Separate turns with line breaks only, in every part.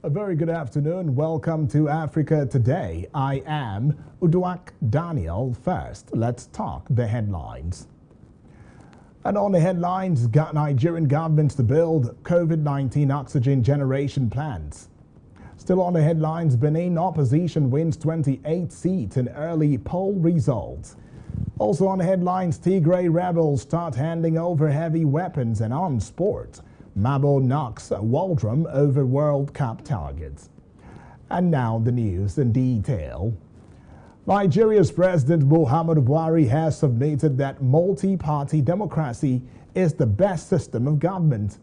A very good afternoon. Welcome to Africa Today. I am Uduak Daniel. First, let's talk the headlines. And on the headlines, Nigerian government to build COVID-19 oxygen generation plants. Still on the headlines, Benin opposition wins 28 seats in early poll results. Also on the headlines, Tigray rebels start handing over heavy weapons. And on sport, Mabo knocks Waldrum over World Cup targets. And now the news in detail. Nigeria's President Muhammadu Buhari has submitted that multi-party democracy is the best system of government.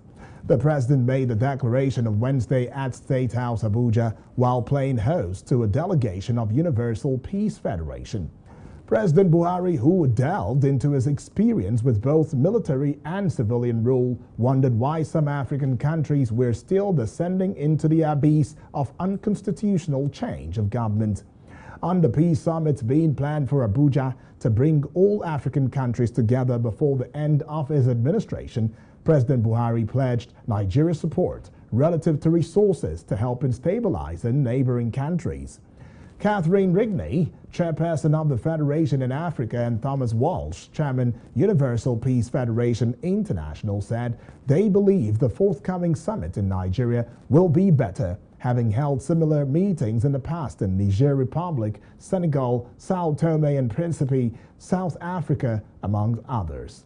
The president made the declaration on Wednesday at State House Abuja while playing host to a delegation of Universal Peace Federation. President Buhari, who delved into his experience with both military and civilian rule, wondered why some African countries were still descending into the abyss of unconstitutional change of government. On the peace summit being planned for Abuja to bring all African countries together before the end of his administration, President Buhari pledged Nigeria's support relative to resources to help in stabilizing neighboring countries. Catherine Rigney, chairperson of the Federation in Africa, and Thomas Walsh, chairman Universal Peace Federation International, said they believe the forthcoming summit in Nigeria will be better, having held similar meetings in the past in Niger Republic, Senegal, Sao Tome and Principe, South Africa, among others.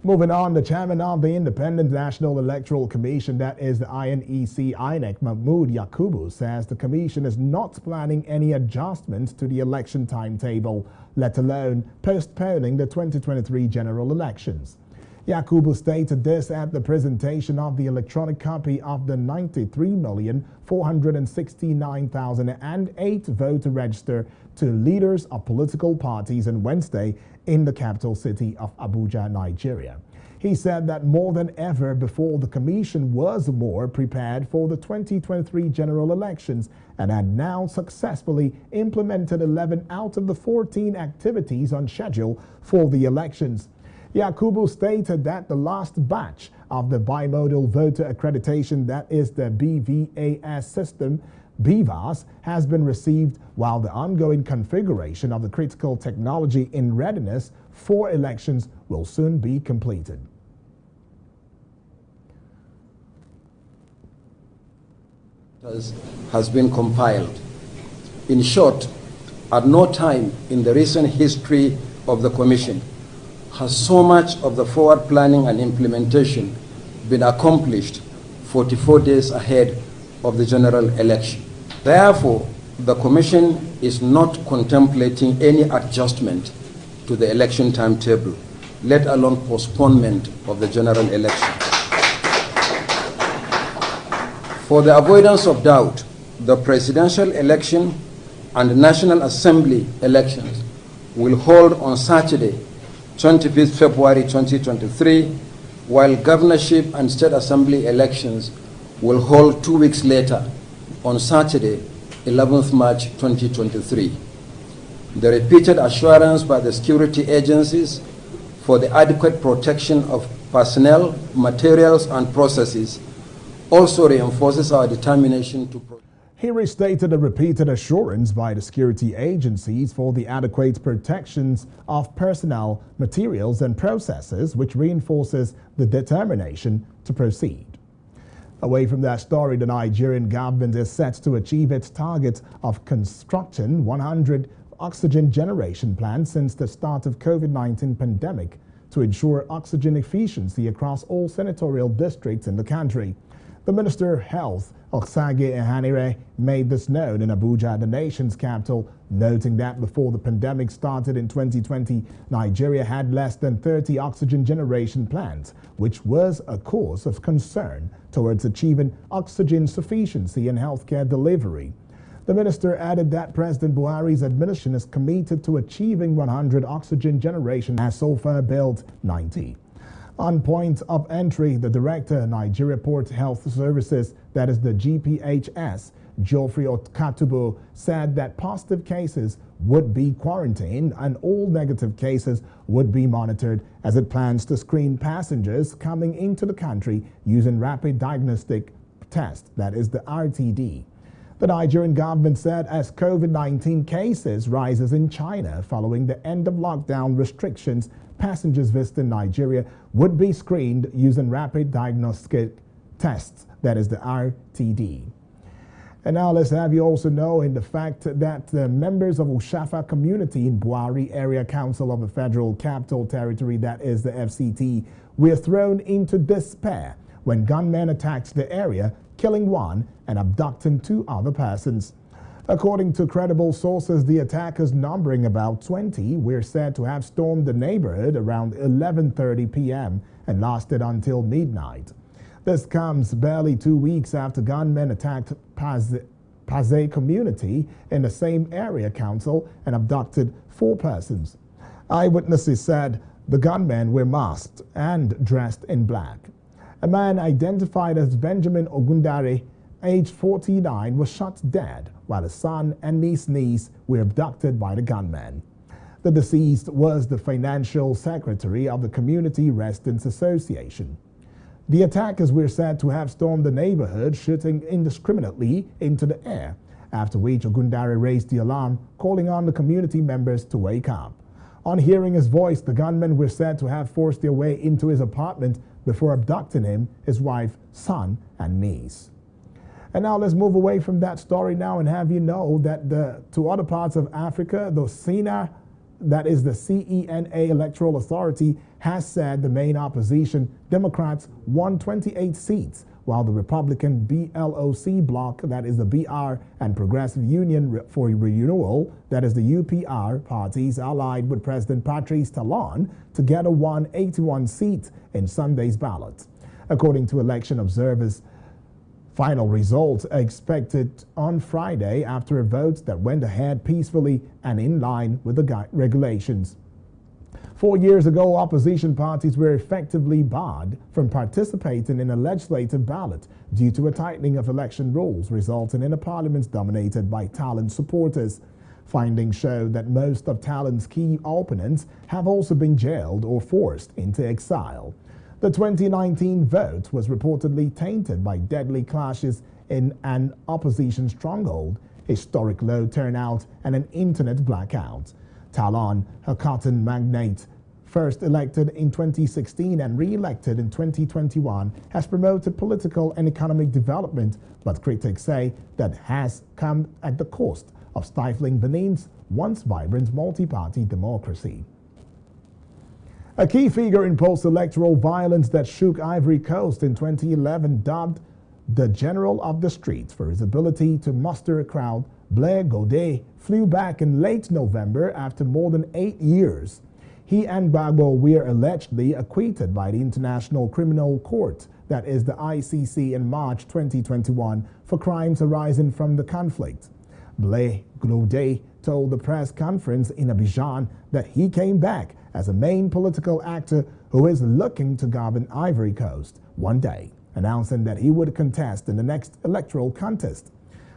Moving on, the chairman of the Independent National Electoral Commission, that is the INEC, Mahmoud Yakubu, says the commission is not planning any adjustments to the election timetable, let alone postponing the 2023 general elections. Yakubu stated this at the presentation of the electronic copy of the 93,469,008 voter register to leaders of political parties on Wednesday in the capital city of Abuja, Nigeria. He said that more than ever before, the commission was more prepared for the 2023 general elections and had now successfully implemented 11 out of the 14 activities on schedule for the elections. Yakubu stated that the last batch of the bimodal voter accreditation, that is the BVAS system, BVAS, has been received, while the ongoing configuration of the critical technology in readiness for elections will soon be completed.
Has been compiled. In short, at no time in the recent history of the Commission has so much of the forward planning and implementation been accomplished 44 days ahead of the general election. Therefore, the Commission is not contemplating any adjustment to the election timetable, let alone postponement of the general election. For the avoidance of doubt, the presidential election and the National Assembly elections will hold on Saturday, 25th February 2023, while governorship and state assembly elections will hold 2 weeks later on Saturday, 11th March 2023. The repeated assurance by the security agencies for the adequate protection of personnel, materials, and processes also reinforces our determination to protect.
He restated a repeated assurance by the security agencies for the adequate protections of personnel, materials, and processes, which reinforces the determination to proceed. Away from that story, the Nigerian government is set to achieve its target of constructing 100 oxygen generation plants since the start of COVID-19 pandemic to ensure oxygen efficiency across all senatorial districts in the country. The Minister of Health, Oksage Ehanire, made this known in Abuja, the nation's capital, noting that before the pandemic started in 2020, Nigeria had less than 30 oxygen generation plants, which was a cause of concern towards achieving oxygen sufficiency in healthcare delivery. The minister added that President Buhari's administration is committed to achieving 100 oxygen generation, has so far built 90. On point of entry, the director of Nigeria Port Health Services, that is the GPHS, Geoffrey Okatubo, said that positive cases would be quarantined and all negative cases would be monitored, as it plans to screen passengers coming into the country using rapid diagnostic test, that is the RTD. The Nigerian government said as COVID-19 cases rises in China following the end of lockdown restrictions, passengers visiting Nigeria would be screened using rapid diagnostic tests, that is the RTD. And now let's have you also know in the fact that the members of Ushafa community in Buhari Area Council of the Federal Capital Territory, that is the FCT, were thrown into despair when gunmen attacked the area, killing one and abducting two other persons. According to credible sources, the attackers, numbering about 20, were said to have stormed the neighborhood around 11:30 p.m. and lasted until midnight. This comes barely 2 weeks after gunmen attacked Paze community in the same area council and abducted 4 persons. Eyewitnesses said the gunmen were masked and dressed in black. A man identified as Benjamin Ogundare, aged 49, was shot dead, while his son and niece were abducted by the gunmen. The deceased was the financial secretary of the Community Residents Association. The attackers were said to have stormed the neighborhood, shooting indiscriminately into the air, after which Ogundare raised the alarm, calling on the community members to wake up. On hearing his voice, the gunmen were said to have forced their way into his apartment before abducting him, his wife, son, and niece. And now let's move away from that story now and have you know that to other parts of Africa, the CENA, that is the CENA Electoral Authority, has said the main opposition, Democrats, won 28 seats, while the Republican BLOC bloc, that is the BR, and Progressive Union for Renewal, that is the UPR, parties allied with President Patrice Talon, together won 81 seats in Sunday's ballot. According to election observers, final results are expected on Friday after a vote that went ahead peacefully and in line with the regulations. 4 years ago, opposition parties were effectively barred from participating in a legislative ballot due to a tightening of election rules, resulting in a parliament dominated by Talon supporters. Findings show that most of Talon's key opponents have also been jailed or forced into exile. The 2019 vote was reportedly tainted by deadly clashes in an opposition stronghold, historic low turnout, and an internet blackout. Talon, a cotton magnate, first elected in 2016 and re-elected in 2021, has promoted political and economic development, but critics say that has come at the cost of stifling Benin's once vibrant multi-party democracy. A key figure in post-electoral violence that shook Ivory Coast in 2011, dubbed the General of the Streets for his ability to muster a crowd, Blair Godet flew back in late November after more than 8 years. He and Gbagbo were allegedly acquitted by the International Criminal Court, that is the ICC, in March 2021 for crimes arising from the conflict. Blair Godet told the press conference in Abidjan that he came back as a main political actor who is looking to govern Ivory Coast one day, announcing that he would contest in the next electoral contest.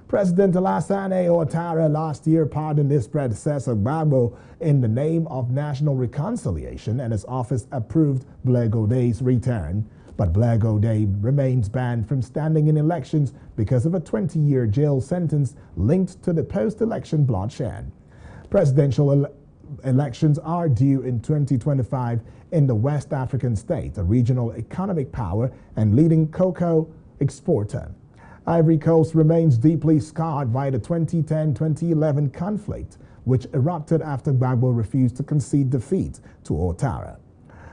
President Alassane Ouattara last year pardoned his predecessor Gbagbo in the name of national reconciliation, and his office approved Blair Godet's return. But Blair Godet remains banned from standing in elections because of a 20-year jail sentence linked to the post-election bloodshed. Presidential elections are due in 2025 in the West African state, a regional economic power and leading cocoa exporter. Ivory Coast remains deeply scarred by the 2010-2011 conflict, which erupted after Gbagbo refused to concede defeat to Ouattara.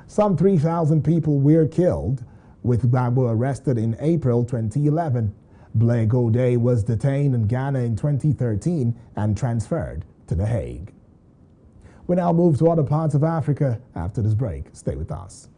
Some 3,000 people were killed, with Gbagbo arrested in April 2011. Blair Godet was detained in Ghana in 2013 and transferred to The Hague. We now move to other parts of Africa after this break. Stay with us.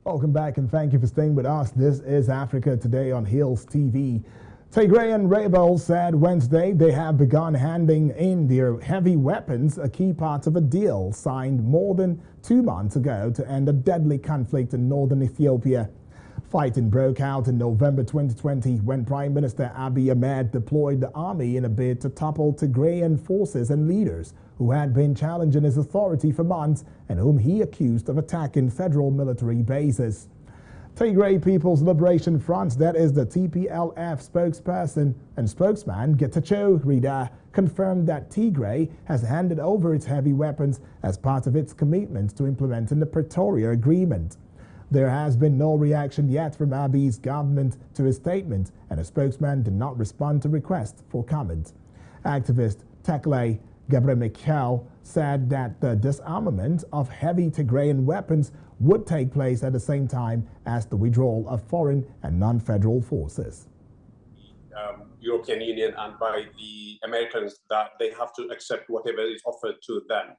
Welcome back and thank you for staying with us. This is Africa Today on Hills TV. Tigrayan rebels said Wednesday they have begun handing in their heavy weapons, a key part of a deal signed more than 2 months ago to end a deadly conflict in northern Ethiopia. Fighting broke out in November 2020 when Prime Minister Abiy Ahmed deployed the army in a bid to topple Tigrayan forces and leaders who had been challenging his authority for months and whom he accused of attacking federal military bases. Tigray People's Liberation Front, that is the TPLF spokesperson and spokesman Getachew Reda, confirmed that Tigray has handed over its heavy weapons as part of its commitment to implementing the Pretoria Agreement. There has been no reaction yet from Abiy's government to his statement, and a spokesman did not respond to requests for comment. Activist Tekle Gebremichael said that the disarmament of heavy Tigrayan weapons would take place at the same time as the withdrawal of foreign and non-federal forces.
European Union and by the Americans that they have to accept whatever is offered to them.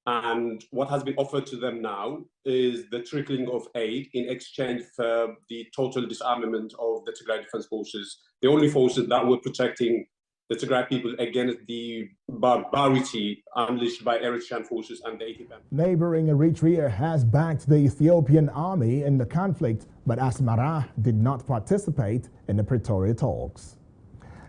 And what has been offered to them now is the trickling of aid in exchange for the total disarmament of the Tigray Defense Forces, the only forces that were protecting the Tigray people against the barbarity unleashed by Eritrean forces and the ATM.
Neighboring Eritrea has backed the Ethiopian army in the conflict, but Asmara did not participate in the Pretoria talks.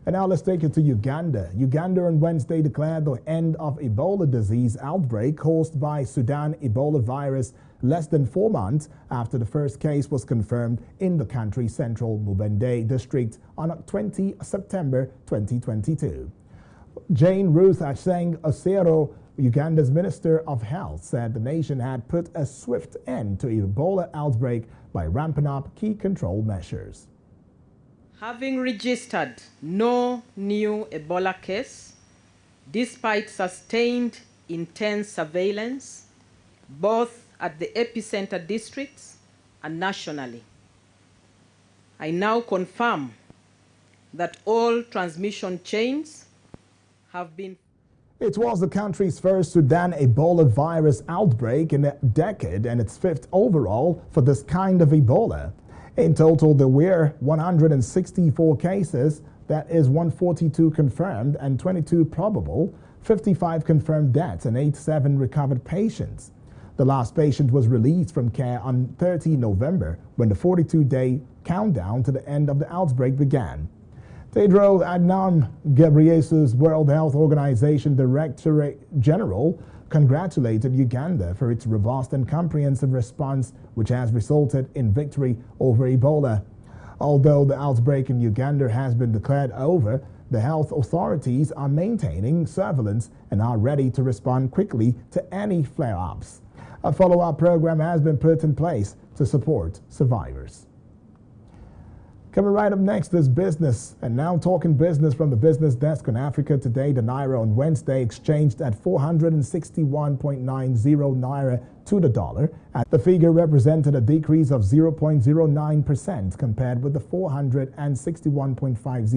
And now let's take it to Uganda. Uganda on Wednesday declared the end of Ebola disease outbreak caused by Sudan Ebola virus less than 4 months after the first case was confirmed in the country's central Mubende district on 20 September 2022. Jane Ruth Acheng Osero, Uganda's Minister of Health, said the nation had put a swift end to Ebola outbreak by ramping up key control measures.
Having registered no new Ebola case, despite sustained intense surveillance, both at the epicenter districts and nationally, I now confirm that all transmission chains have been.
It was the country's first Sudan Ebola virus outbreak in a decade and its 5th overall for this kind of Ebola. In total, there were 164 cases, that is 142 confirmed and 22 probable, 55 confirmed deaths and 87 recovered patients. The last patient was released from care on 30 November when the 42-day countdown to the end of the outbreak began. Tedros Adhanom Ghebreyesus, World Health Organization Director General, congratulated Uganda for its robust and comprehensive response, which has resulted in victory over Ebola. Although the outbreak in Uganda has been declared over, the health authorities are maintaining surveillance and are ready to respond quickly to any flare-ups. A follow-up program has been put in place to support survivors. Coming right up next is business. And now talking business from the business desk on Africa Today. The Naira on Wednesday exchanged at 461.90 Naira to the dollar. The figure represented a decrease of 0.09% compared with the 461.50